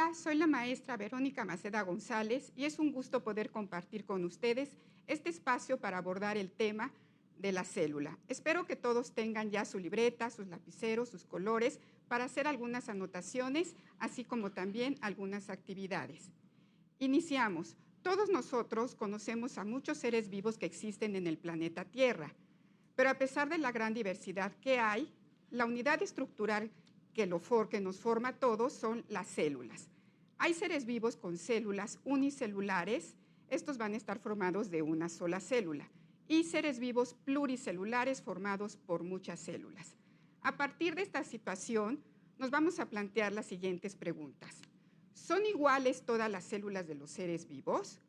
Hola, soy la maestra Verónica Maceda González y es un gusto poder compartir con ustedes este espacio para abordar el tema de la célula. Espero que todos tengan ya su libreta, sus lapiceros, sus colores para hacer algunas anotaciones, así como también algunas actividades. Iniciamos. Todos nosotros conocemos a muchos seres vivos que existen en el planeta Tierra, pero a pesar de la gran diversidad que hay, la unidad estructural que nos forma a todos son las células. Hay seres vivos con células unicelulares, estos van a estar formados de una sola célula, y seres vivos pluricelulares formados por muchas células. A partir de esta situación, nos vamos a plantear las siguientes preguntas. ¿Son iguales todas las células de los seres vivos?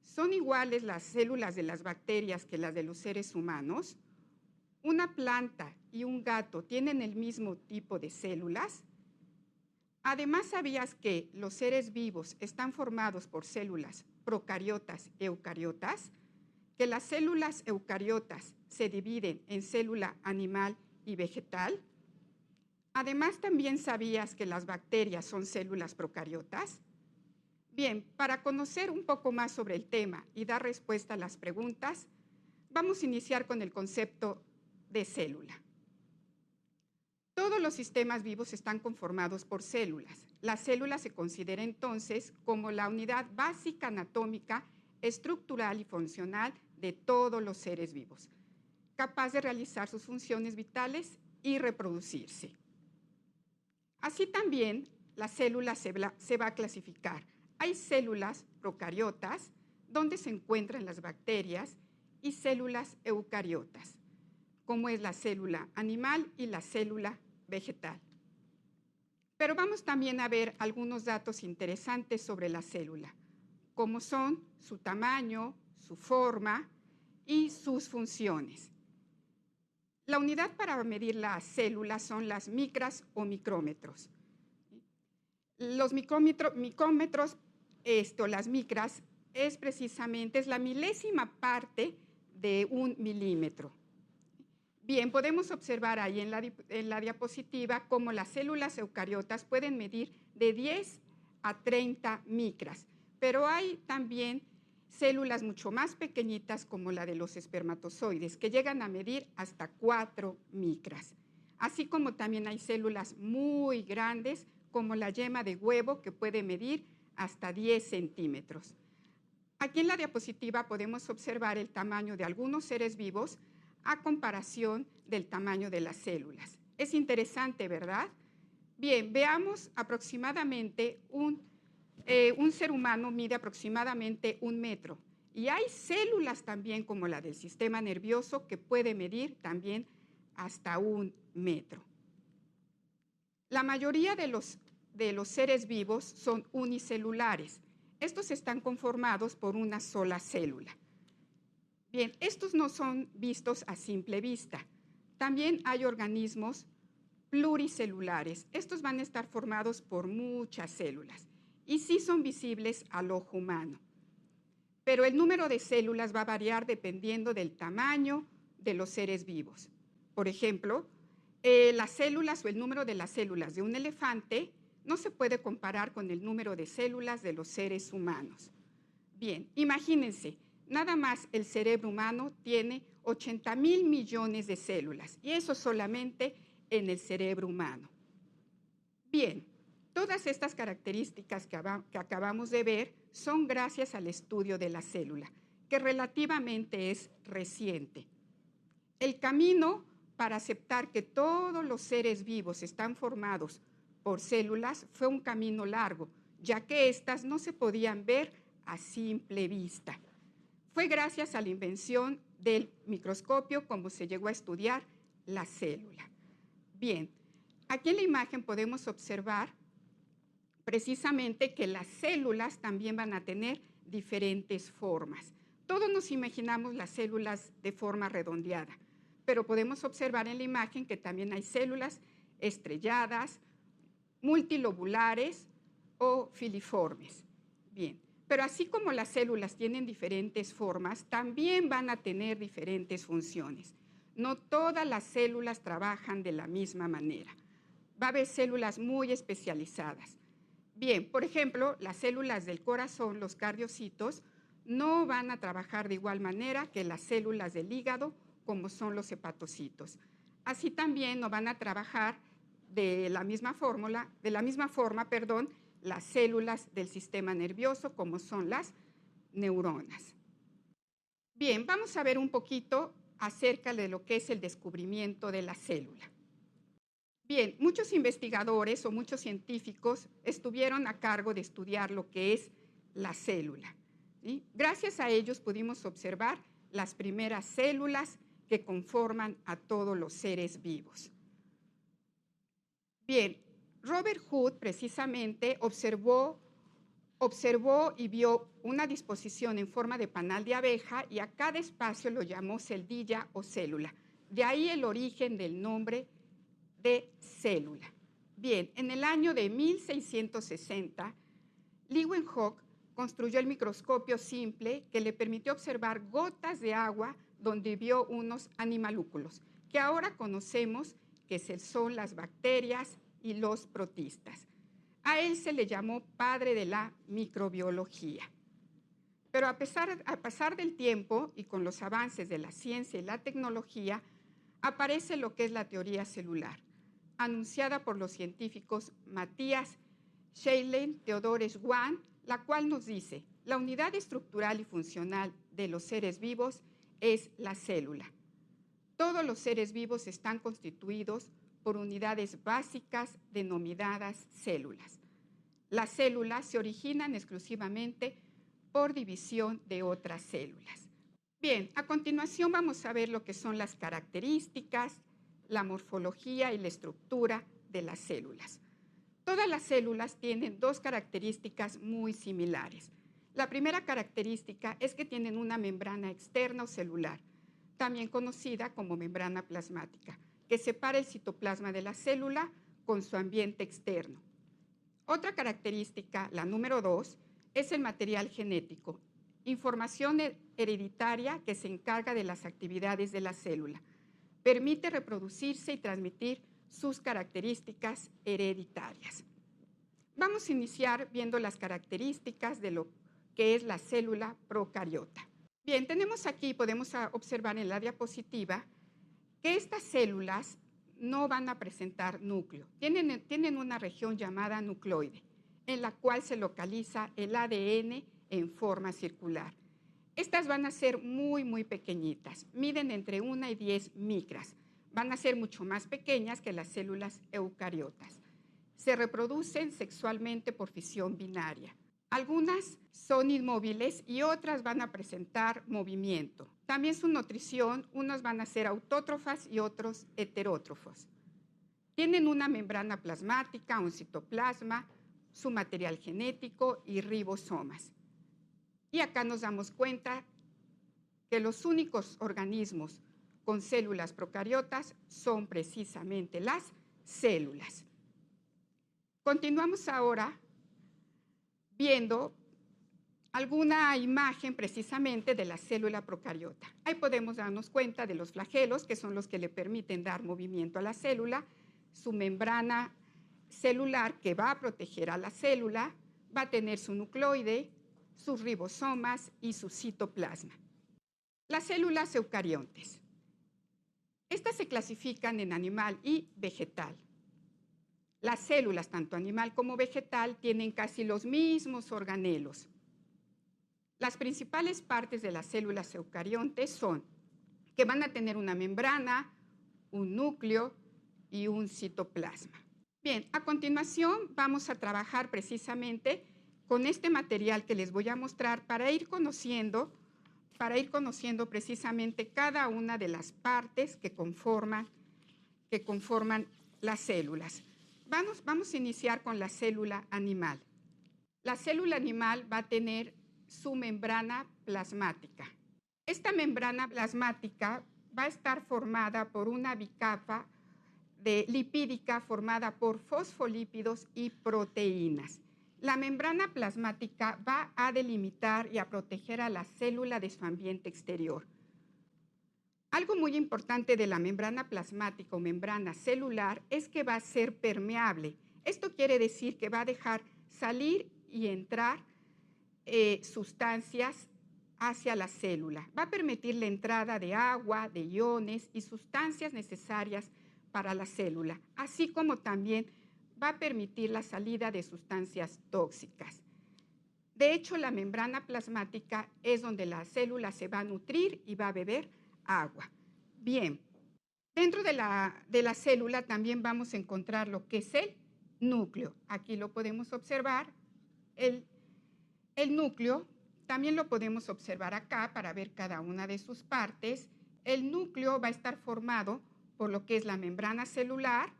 ¿Son iguales las células de las bacterias que las de los seres humanos? ¿Una planta y un gato tienen el mismo tipo de células? Además, ¿sabías que los seres vivos están formados por células procariotas y eucariotas? ¿Que las células eucariotas se dividen en célula animal y vegetal? Además, ¿también sabías que las bacterias son células procariotas? Bien, para conocer un poco más sobre el tema y dar respuesta a las preguntas, vamos a iniciar con el concepto de célula. Todos los sistemas vivos están conformados por células. La célula se considera entonces como la unidad básica anatómica, estructural y funcional de todos los seres vivos, capaz de realizar sus funciones vitales y reproducirse. Así también, la célula se va a clasificar. Hay células procariotas, donde se encuentran las bacterias, y células eucariotas, como es la célula animal y la célula vegetal. Pero vamos también a ver algunos datos interesantes sobre la célula, como son su tamaño, su forma y sus funciones. La unidad para medir las células son las micras o micrómetros. Los micrómetros, las micras, es la milésima parte de un milímetro. Bien, podemos observar ahí en la diapositiva cómo las células eucariotas pueden medir de 10 a 30 micras, pero hay también células mucho más pequeñitas como la de los espermatozoides, que llegan a medir hasta 4 micras. Así como también hay células muy grandes, como la yema de huevo, que puede medir hasta 10 centímetros. Aquí en la diapositiva podemos observar el tamaño de algunos seres vivos a comparación del tamaño de las células. Es interesante, ¿verdad? Bien, veamos aproximadamente un ser humano mide aproximadamente 1 metro y hay células también como la del sistema nervioso que puede medir también hasta 1 metro. La mayoría de los seres vivos son unicelulares. Estos están conformados por una sola célula. Bien, estos no son vistos a simple vista. También hay organismos pluricelulares. Estos van a estar formados por muchas células y sí son visibles al ojo humano. Pero el número de células va a variar dependiendo del tamaño de los seres vivos. Por ejemplo, las células o el número de las células de un elefante no se puede comparar con el número de células de los seres humanos. Bien, imagínense, nada más el cerebro humano tiene 80,000 millones de células y eso solamente en el cerebro humano. Bien, todas estas características que acabamos de ver son gracias al estudio de la célula, que relativamente es reciente. El camino para aceptar que todos los seres vivos están formados por células fue un camino largo, ya que éstas no se podían ver a simple vista. Fue gracias a la invención del microscopio como se llegó a estudiar la célula. Bien, aquí en la imagen podemos observar precisamente que las células también van a tener diferentes formas. Todos nos imaginamos las células de forma redondeada, pero podemos observar en la imagen que también hay células estrelladas, multilobulares o filiformes. Bien, pero así como las células tienen diferentes formas, también van a tener diferentes funciones. No todas las células trabajan de la misma manera. Va a haber células muy especializadas. Bien, por ejemplo, las células del corazón, los cardiocitos, no van a trabajar de igual manera que las células del hígado, como son los hepatocitos. Así también no van a trabajar de la misma forma, las células del sistema nervioso, como son las neuronas. Bien, vamos a ver un poquito acerca de lo que es el descubrimiento de la célula. Bien, muchos investigadores o muchos científicos estuvieron a cargo de estudiar lo que es la célula, ¿sí? Gracias a ellos pudimos observar las primeras células que conforman a todos los seres vivos. Bien, Robert Hood precisamente observó y vio una disposición en forma de panal de abeja y a cada espacio lo llamó celdilla o célula. De ahí el origen del nombre de célula. Bien, en el año de 1660, Leeuwenhoek construyó el microscopio simple que le permitió observar gotas de agua donde vio unos animalúculos, que ahora conocemos que son las bacterias y los protistas. A él se le llamó padre de la microbiología. Pero a pasar del tiempo y con los avances de la ciencia y la tecnología, aparece lo que es la teoría celular, anunciada por los científicos Matthias Scheelen, Theodore Schwann, la cual nos dice: la unidad estructural y funcional de los seres vivos es la célula. Todos los seres vivos están constituidos por unidades básicas denominadas células. Las células se originan exclusivamente por división de otras células. Bien, a continuación vamos a ver lo que son las características, la morfología y la estructura de las células. Todas las células tienen dos características muy similares. La primera característica es que tienen una membrana externa o celular, también conocida como membrana plasmática, que separa el citoplasma de la célula con su ambiente externo. Otra característica, la número 2, es el material genético, información hereditaria que se encarga de las actividades de la célula. Permite reproducirse y transmitir sus características hereditarias. Vamos a iniciar viendo las características de lo que es la célula procariota. Bien, tenemos aquí, podemos observar en la diapositiva, que estas células no van a presentar núcleo. Tienen una región llamada nucleoide, en la cual se localiza el ADN en forma circular. Estas van a ser muy pequeñitas, miden entre 1 y 10 micras. Van a ser mucho más pequeñas que las células eucariotas. Se reproducen sexualmente por fisión binaria. Algunas son inmóviles y otras van a presentar movimiento. También su nutrición, unos van a ser autótrofas y otros heterótrofos. Tienen una membrana plasmática, un citoplasma, su material genético y ribosomas. Y acá nos damos cuenta que los únicos organismos con células procariotas son precisamente las células. Continuamos ahora viendo alguna imagen precisamente de la célula procariota. Ahí podemos darnos cuenta de los flagelos, que son los que le permiten dar movimiento a la célula, su membrana celular que va a proteger a la célula, va a tener su nucleoide, sus ribosomas y su citoplasma. Las células eucariontes. Estas se clasifican en animal y vegetal. Las células, tanto animal como vegetal, tienen casi los mismos organelos. Las principales partes de las células eucariontes son que van a tener una membrana, un núcleo y un citoplasma. Bien, a continuación vamos a trabajar precisamente con este material que les voy a mostrar para ir conociendo precisamente cada una de las partes que conforman las células. Vamos a iniciar con la célula animal. La célula animal va a tener su membrana plasmática. Esta plasmática va a estar formada por una bicapa lipídica formada por fosfolípidos y proteínas. La membrana plasmática va a delimitar y a proteger a la célula de su ambiente exterior. Algo muy importante de la membrana plasmática o membrana celular es que va a ser permeable. Esto quiere decir que va a dejar salir y entrar sustancias hacia la célula. Va a permitir la entrada de agua, de iones y sustancias necesarias para la célula, así como también va a permitir la salida de sustancias tóxicas. De hecho, la membrana plasmática es donde la célula se va a nutrir y va a beber agua. Bien, dentro de la célula también vamos a encontrar lo que es el núcleo. Aquí lo podemos observar. El núcleo también lo podemos observar acá para ver cada una de sus partes. El núcleo va a estar formado por lo que es la membrana celular,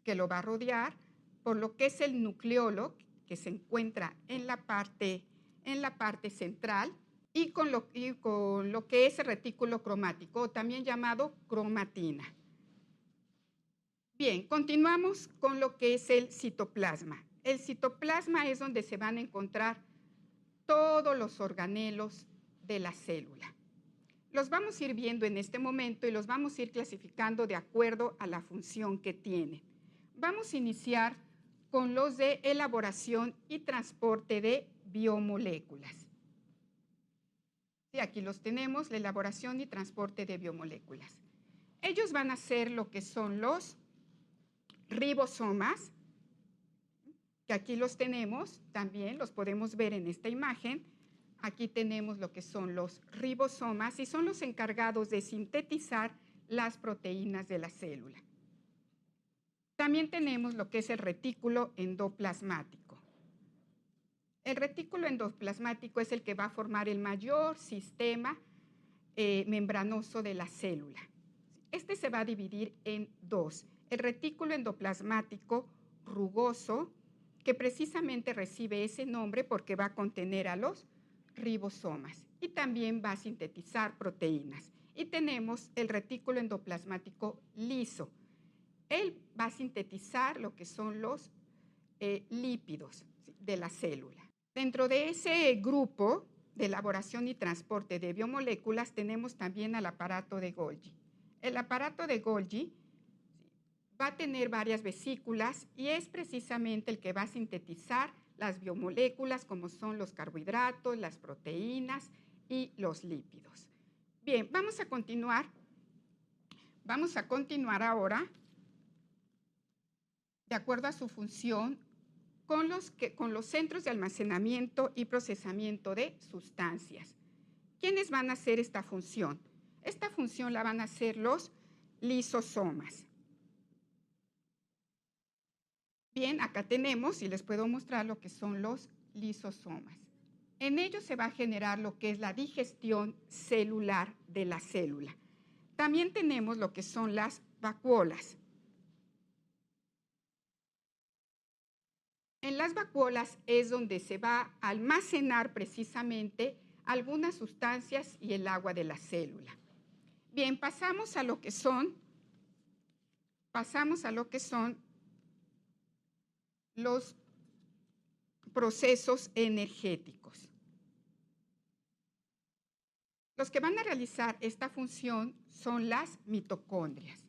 que lo va a rodear, por lo que es el nucleolo, que se encuentra en la parte central, y con lo que es el retículo cromático, también llamado cromatina. Bien, continuamos con lo que es el citoplasma. El citoplasma es donde se van a encontrar todos los organelos de la célula. Los vamos a ir viendo en este momento y los vamos a ir clasificando de acuerdo a la función que tienen. Vamos a iniciar con los de elaboración y transporte de biomoléculas. Sí, aquí los tenemos, la elaboración y transporte de biomoléculas. Ellos van a ser lo que son los ribosomas, que aquí los tenemos, también los podemos ver en esta imagen. Aquí tenemos lo que son los ribosomas y son los encargados de sintetizar las proteínas de la célula. También tenemos lo que es el retículo endoplasmático. El retículo endoplasmático es el que va a formar el mayor sistema membranoso de la célula. Este se va a dividir en dos. El retículo endoplasmático rugoso, que precisamente recibe ese nombre porque va a contener a los ribosomas y también va a sintetizar proteínas. Y tenemos el retículo endoplasmático liso. Él va a sintetizar lo que son los lípidos de la célula. Dentro de ese grupo de elaboración y transporte de biomoléculas tenemos también al aparato de Golgi. El aparato de Golgi va a tener varias vesículas y es precisamente el que va a sintetizar las biomoléculas como son los carbohidratos, las proteínas y los lípidos. Bien, vamos a continuar ahora de acuerdo a su función con los centros de almacenamiento y procesamiento de sustancias. ¿Quiénes van a hacer esta función? Esta función la van a hacer los lisosomas. Bien, acá tenemos, y les puedo mostrar lo que son los lisosomas. En ellos se va a generar lo que es la digestión celular de la célula. También tenemos lo que son las vacuolas. En las vacuolas es donde se va a almacenar precisamente algunas sustancias y el agua de la célula. Bien, pasamos a lo que son los procesos energéticos. Los que van a realizar esta función son las mitocondrias.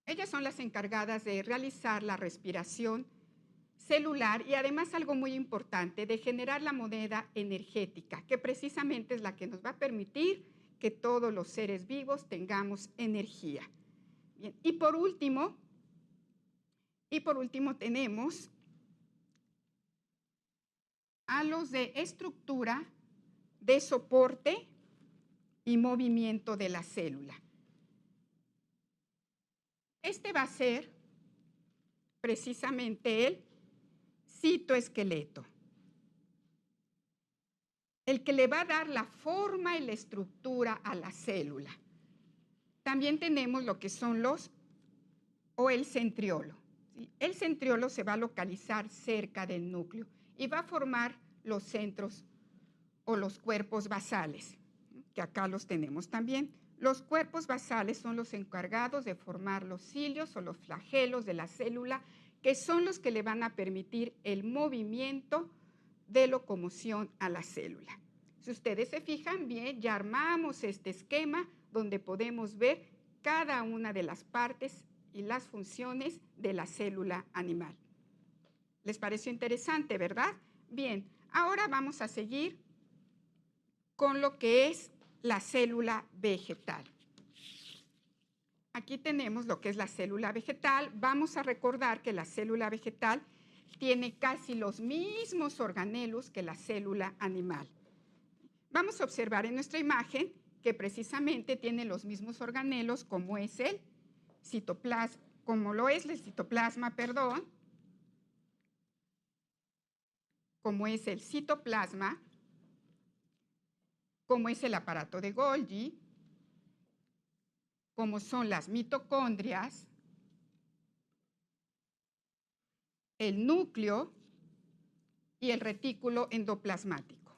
Ellas son las encargadas de realizar la respiración celular y además algo muy importante, de generar la moneda energética, que precisamente es la que nos va a permitir que todos los seres vivos tengamos energía. Bien, y por último tenemos a los de estructura, de soporte y movimiento de la célula. Este va a ser precisamente el citoesqueleto, el que le va a dar la forma y la estructura a la célula. También tenemos lo que son el centriolo. ¿Sí? El centriolo se va a localizar cerca del núcleo y va a formar los centros o los cuerpos basales, que acá los tenemos también. Los cuerpos basales son los encargados de formar los cilios o los flagelos de la célula, que son los que le van a permitir el movimiento de locomoción a la célula. Si ustedes se fijan bien, ya armamos este esquema donde podemos ver cada una de las partes y las funciones de la célula animal. ¿Les pareció interesante, verdad? Bien, ahora vamos a seguir con lo que es la célula vegetal. Aquí tenemos lo que es la célula vegetal. Vamos a recordar que la célula vegetal tiene casi los mismos organelos que la célula animal. Vamos a observar en nuestra imagen que precisamente tiene los mismos organelos como es el citoplasma, como es el citoplasma, como es el citoplasma, como es el aparato de Golgi, como son las mitocondrias, el núcleo y el retículo endoplasmático.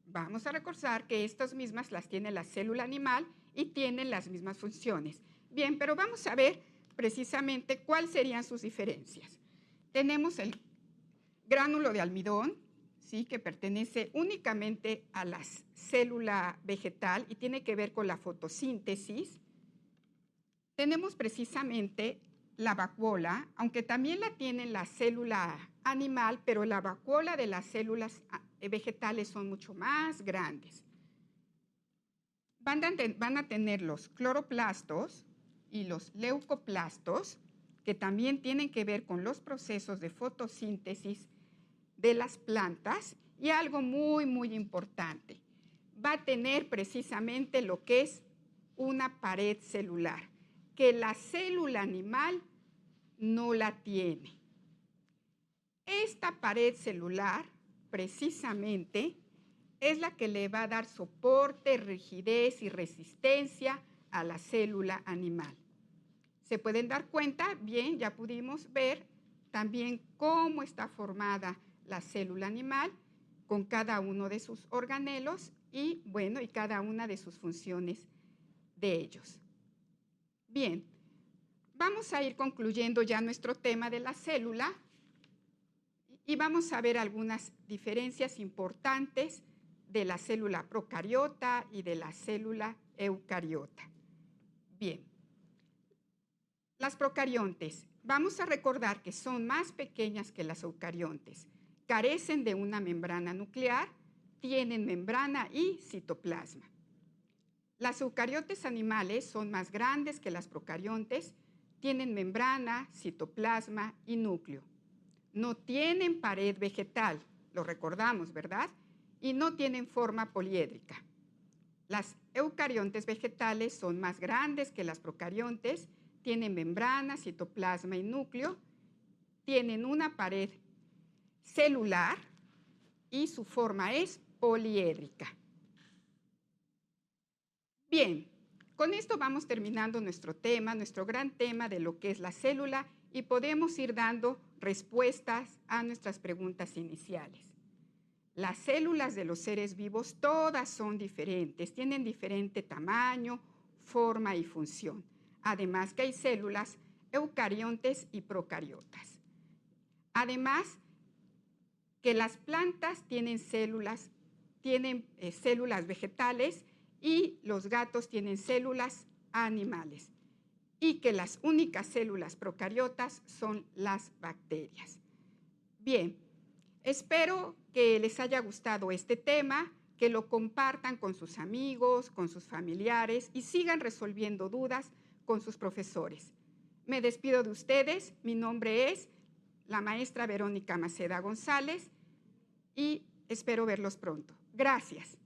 Vamos a recordar que estas mismas las tiene la célula animal y tienen las mismas funciones. Bien, pero vamos a ver precisamente cuáles serían sus diferencias. Tenemos el gránulo de almidón, ¿sí?, que pertenece únicamente a la célula vegetal y tiene que ver con la fotosíntesis. Tenemos precisamente la vacuola, aunque también la tiene la célula animal, pero la vacuola de las células vegetales son mucho más grandes. Van a tener los cloroplastos y los leucoplastos, que también tienen que ver con los procesos de fotosíntesis de las plantas, y algo muy, muy importante, va a tener precisamente lo que es una pared celular, que la célula animal no la tiene. Esta pared celular, precisamente, es la que le va a dar soporte, rigidez y resistencia a la célula animal. ¿Se pueden dar cuenta? Bien, ya pudimos ver también cómo está formada la célula animal con cada uno de sus organelos y, bueno, y cada una de sus funciones de ellos. Bien, vamos a ir concluyendo ya nuestro tema de la célula y vamos a ver algunas diferencias importantes de la célula procariota y de la célula eucariota. Bien, las procariontes, vamos a recordar que son más pequeñas que las eucariontes, carecen de una membrana nuclear, tienen membrana y citoplasma. Las eucariotes animales son más grandes que las procariontes, tienen membrana, citoplasma y núcleo. No tienen pared vegetal, lo recordamos, ¿verdad? Y no tienen forma poliédrica. Las eucariontes vegetales son más grandes que las procariontes, tienen membrana, citoplasma y núcleo, tienen una pared celular y su forma es poliédrica. Bien, con esto vamos terminando nuestro tema, nuestro gran tema de lo que es la célula, y podemos ir dando respuestas a nuestras preguntas iniciales. Las células de los seres vivos todas son diferentes, tienen diferente tamaño, forma y función. Además que hay células eucariontes y procariotas. Además que las plantas tienen células vegetales y los gatos tienen células animales, y que las únicas células procariotas son las bacterias. Bien, espero que les haya gustado este tema, que lo compartan con sus amigos, con sus familiares y sigan resolviendo dudas con sus profesores. Me despido de ustedes, mi nombre es la maestra Verónica Maceda González y espero verlos pronto. Gracias.